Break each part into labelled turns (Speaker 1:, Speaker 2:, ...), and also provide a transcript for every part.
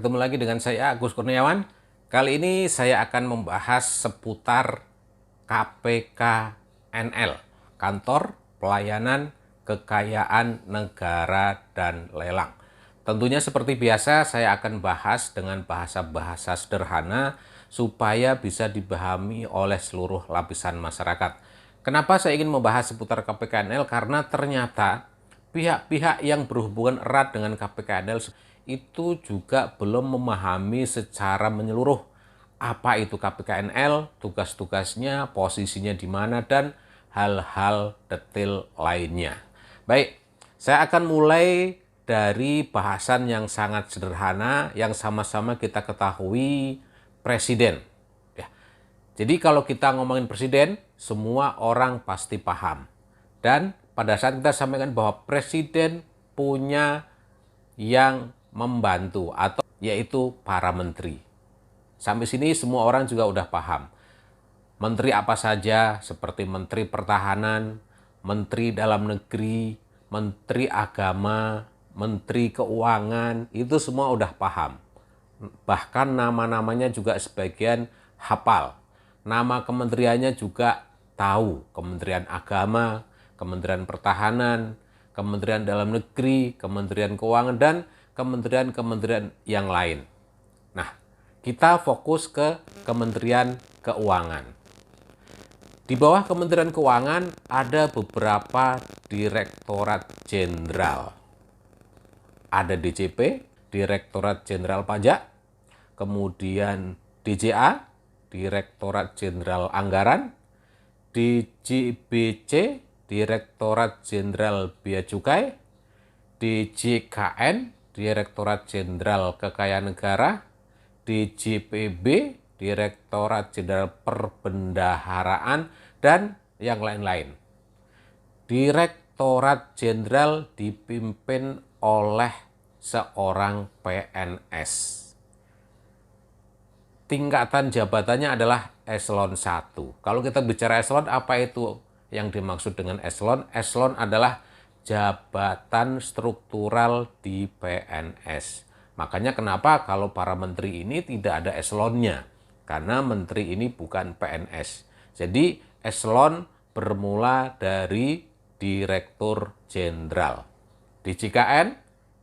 Speaker 1: Ketemu lagi dengan saya Agus Kurniawan. Kali ini saya akan membahas seputar KPKNL, Kantor Pelayanan Kekayaan Negara dan Lelang. Tentunya seperti biasa saya akan bahas dengan bahasa-bahasa sederhana supaya bisa dipahami oleh seluruh lapisan masyarakat. Kenapa saya ingin membahas seputar KPKNL? Karena ternyata pihak-pihak yang berhubungan erat dengan KPKNL itu juga belum memahami secara menyeluruh apa itu KPKNL, tugas-tugasnya, posisinya di mana, dan hal-hal detail lainnya. Baik, saya akan mulai dari bahasan yang sangat sederhana yang sama-sama kita ketahui, presiden. Ya. Jadi kalau kita ngomongin presiden, semua orang pasti paham. Dan pada saat kita sampaikan bahwa presiden punya yang membantu atau yaitu para menteri. Sampai sini semua orang juga udah paham. Menteri apa saja seperti Menteri Pertahanan, Menteri Dalam Negeri, Menteri Agama, Menteri Keuangan, itu semua udah paham. Bahkan nama-namanya juga sebagian hafal. Nama kementeriannya juga tahu. Kementerian Agama, Kementerian Pertahanan, Kementerian Dalam Negeri, Kementerian Keuangan, dan kementerian-kementerian yang lain. Nah, kita fokus ke Kementerian Keuangan. Di bawah Kementerian Keuangan ada beberapa direktorat jenderal. Ada DJP, Direktorat Jenderal Pajak, kemudian DJA, Direktorat Jenderal Anggaran, DJBC, Direktorat Jenderal Bea Cukai, DJKN, Direktorat Jenderal Kekayaan Negara, DJPB, Direktorat Jenderal Perbendaharaan, dan yang lain-lain. Direktorat Jenderal dipimpin oleh seorang PNS. Tingkatan jabatannya adalah eselon 1. Kalau kita bicara eselon, apa itu yang dimaksud dengan eselon? Eselon adalah jabatan struktural di PNS. Makanya kenapa kalau para menteri ini tidak ada eselonnya? Karena menteri ini bukan PNS. Jadi eselon bermula dari direktur jenderal. DJKN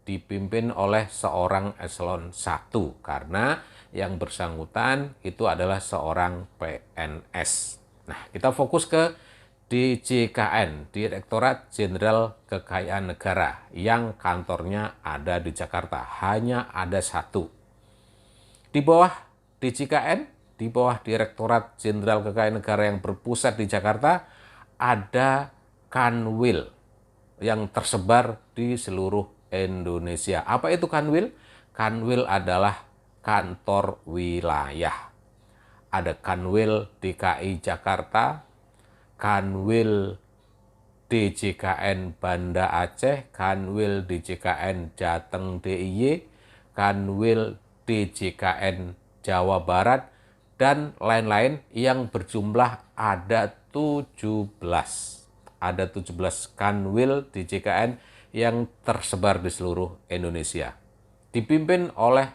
Speaker 1: dipimpin oleh seorang eselon 1 karena yang bersangkutan itu adalah seorang PNS. Nah, kita fokus ke DJKN, Direktorat Jenderal Kekayaan Negara, yang kantornya ada di Jakarta. Hanya ada satu. Di bawah DJKN, di bawah Direktorat Jenderal Kekayaan Negara yang berpusat di Jakarta, ada Kanwil yang tersebar di seluruh Indonesia. Apa itu Kanwil? Kanwil adalah kantor wilayah. Ada Kanwil DKI Jakarta, Kanwil DJKN Banda Aceh, Kanwil DJKN Jateng DIY, Kanwil DJKN Jawa Barat, dan lain-lain yang berjumlah ada 17. Ada 17 Kanwil DJKN yang tersebar di seluruh Indonesia. Dipimpin oleh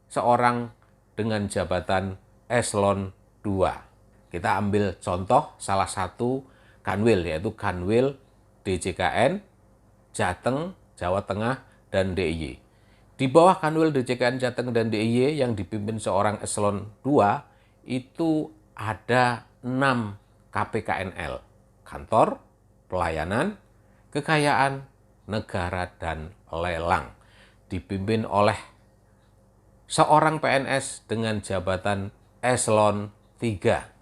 Speaker 1: seorang dengan jabatan eselon 2. Kita ambil contoh salah satu Kanwil, yaitu Kanwil DJKN Jateng, Jawa Tengah, dan DIY. Di bawah Kanwil DJKN Jateng dan DIY yang dipimpin seorang eselon 2, itu ada 6 KPKNL, Kantor Pelayanan Kekayaan Negara dan Lelang, dipimpin oleh seorang PNS dengan jabatan eselon 3.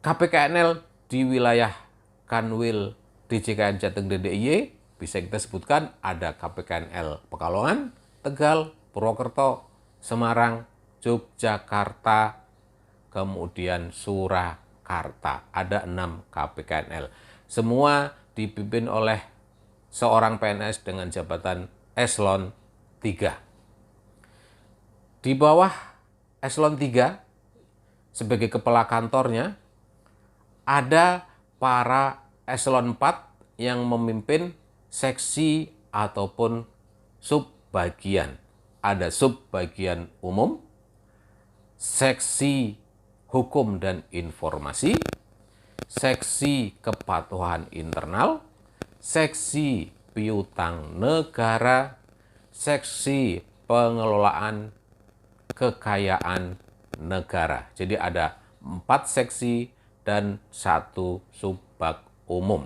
Speaker 1: KPKNL di wilayah Kanwil DJKN Jateng dan DIY bisa kita sebutkan ada KPKNL Pekalongan, Tegal, Purwokerto, Semarang, Yogyakarta, kemudian Surakarta. Ada 6 KPKNL. Semua dipimpin oleh seorang PNS dengan jabatan eselon 3. Di bawah eselon 3 sebagai kepala kantornya ada para eselon 4 yang memimpin seksi ataupun sub bagian. Ada subbagian umum, seksi hukum dan informasi, seksi kepatuhan internal, seksi piutang negara, seksi pengelolaan kekayaan negara. Jadi ada 4 seksi dan 1 subbag umum.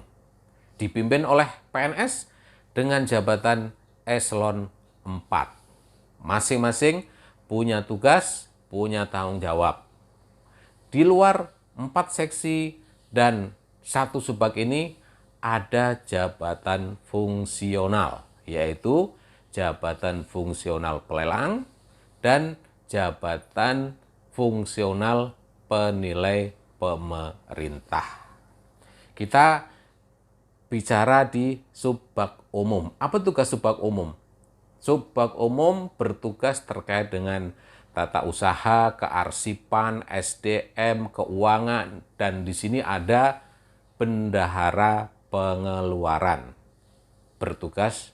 Speaker 1: Dipimpin oleh PNS dengan jabatan eselon 4. Masing-masing punya tugas, punya tanggung jawab. Di luar 4 seksi dan 1 subbag ini ada jabatan fungsional, yaitu jabatan fungsional pelelang dan jabatan fungsional penilai pemerintah. Kita bicara di subbag umum. Apa tugas subbag umum? Subbag umum bertugas terkait dengan tata usaha, kearsipan, SDM, keuangan, dan di sini ada bendahara pengeluaran. Bertugas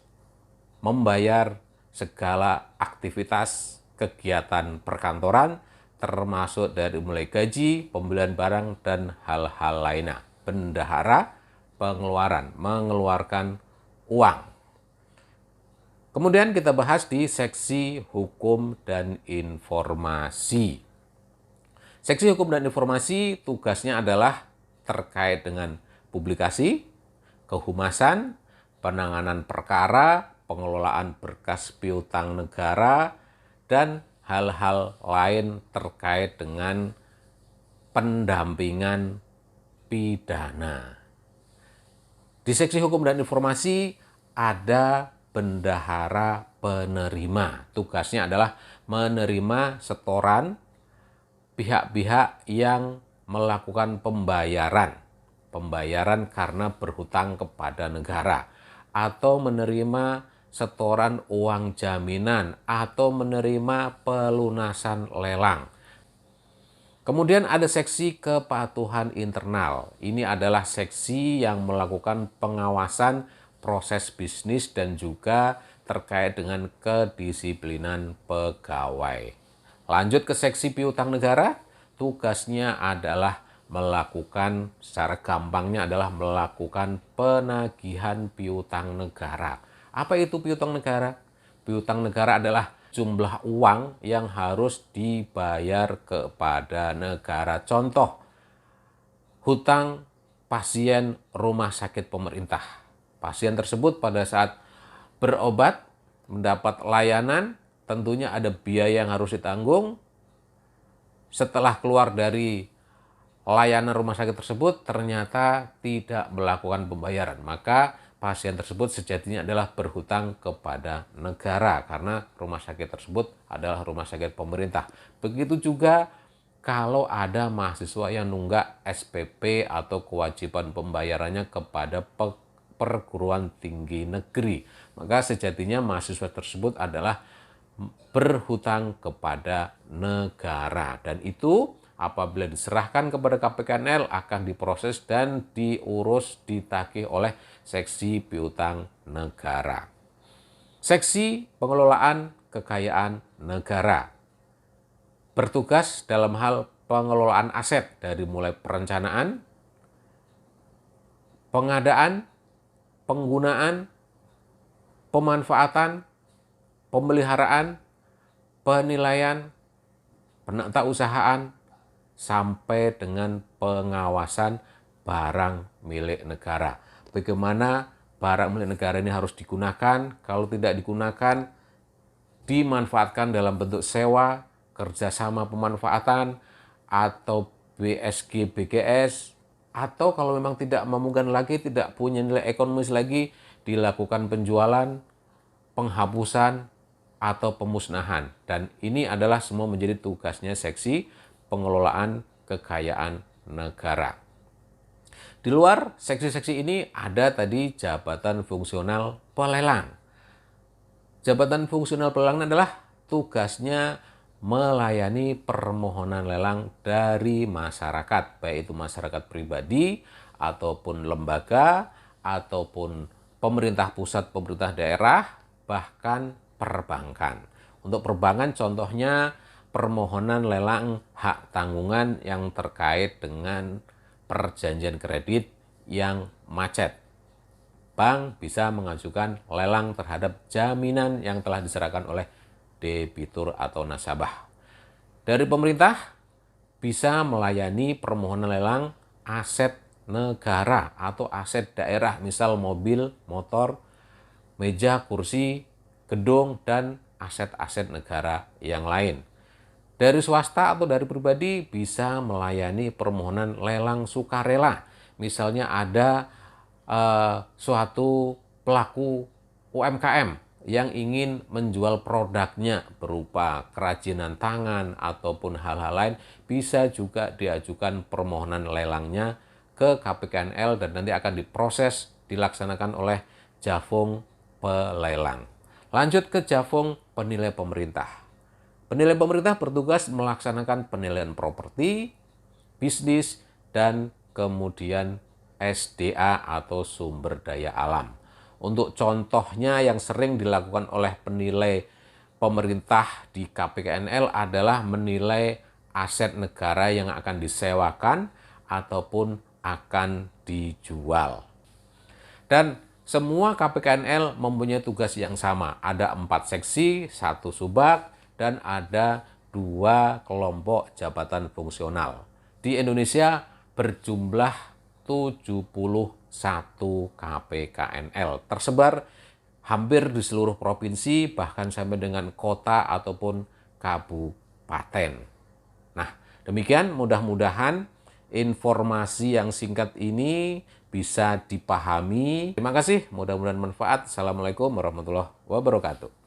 Speaker 1: membayar segala aktivitas kegiatan perkantoran, termasuk dari mulai gaji, pembelian barang, dan hal-hal lainnya. Bendahara pengeluaran, mengeluarkan uang. Kemudian kita bahas di seksi hukum dan informasi. Seksi hukum dan informasi tugasnya adalah terkait dengan publikasi, kehumasan, penanganan perkara, pengelolaan berkas piutang negara, dan hal-hal lain terkait dengan pendampingan pidana. Di seksi hukum dan informasi ada bendahara penerima. Tugasnya adalah menerima setoran pihak-pihak yang melakukan pembayaran karena berhutang kepada negara, atau menerima setoran uang jaminan, atau menerima pelunasan lelang. Kemudian ada seksi kepatuhan internal. Ini adalah seksi yang melakukan pengawasan proses bisnis dan juga terkait dengan kedisiplinan pegawai. Lanjut ke seksi piutang negara, tugasnya adalah melakukan, secara gampangnya adalah melakukan penagihan piutang negara. Apa itu piutang negara? Piutang negara adalah jumlah uang yang harus dibayar kepada negara. Contoh, hutang pasien rumah sakit pemerintah. Pasien tersebut pada saat berobat, mendapat layanan, tentunya ada biaya yang harus ditanggung. Setelah keluar dari layanan rumah sakit tersebut, ternyata tidak melakukan pembayaran. Maka pasien tersebut sejatinya adalah berhutang kepada negara karena rumah sakit tersebut adalah rumah sakit pemerintah. Begitu juga kalau ada mahasiswa yang nunggak SPP atau kewajiban pembayarannya kepada perguruan tinggi negeri, maka sejatinya mahasiswa tersebut adalah berhutang kepada negara, dan itu apabila diserahkan kepada KPKNL akan diproses dan diurus ditagih oleh seksi piutang negara. Seksi pengelolaan kekayaan negara bertugas dalam hal pengelolaan aset dari mulai perencanaan, pengadaan, penggunaan, pemanfaatan, pemeliharaan, penilaian, penatausahaan, sampai dengan pengawasan barang milik negara. Bagaimana barang milik negara ini harus digunakan, kalau tidak digunakan, dimanfaatkan dalam bentuk sewa, kerjasama pemanfaatan, atau BSG, BGS, atau kalau memang tidak memungkinkan lagi, tidak punya nilai ekonomis lagi, dilakukan penjualan, penghapusan, atau pemusnahan. Dan ini adalah semua menjadi tugasnya seksi pengelolaan kekayaan negara. Di luar seksi-seksi ini ada tadi jabatan fungsional pelelang. Jabatan fungsional pelelang adalah tugasnya melayani permohonan lelang dari masyarakat, baik itu masyarakat pribadi, ataupun lembaga, ataupun pemerintah pusat, pemerintah daerah, bahkan perbankan. Untuk perbankan contohnya permohonan lelang hak tanggungan yang terkait dengan perjanjian kredit yang macet. Bank bisa mengajukan lelang terhadap jaminan yang telah diserahkan oleh debitur atau nasabah. Dari pemerintah bisa melayani permohonan lelang aset negara atau aset daerah, misal mobil, motor, meja, kursi, gedung, dan aset-aset negara yang lain. Dari swasta atau dari pribadi bisa melayani permohonan lelang sukarela. Misalnya ada suatu pelaku UMKM yang ingin menjual produknya berupa kerajinan tangan ataupun hal-hal lain, bisa juga diajukan permohonan lelangnya ke KPKNL dan nanti akan diproses, dilaksanakan oleh Javung Pelelang. Lanjut ke Javung Penilai Pemerintah. Penilai pemerintah bertugas melaksanakan penilaian properti, bisnis, dan kemudian SDA atau sumber daya alam. Untuk contohnya yang sering dilakukan oleh penilai pemerintah di KPKNL adalah menilai aset negara yang akan disewakan ataupun akan dijual. Dan semua KPKNL mempunyai tugas yang sama. Ada 4 seksi, 1 subak, dan ada 2 kelompok jabatan fungsional. Di Indonesia berjumlah 71 KPKNL, tersebar hampir di seluruh provinsi, bahkan sampai dengan kota ataupun kabupaten. Nah, demikian mudah-mudahan informasi yang singkat ini bisa dipahami. Terima kasih, mudah-mudahan manfaat. Assalamualaikum warahmatullahi wabarakatuh.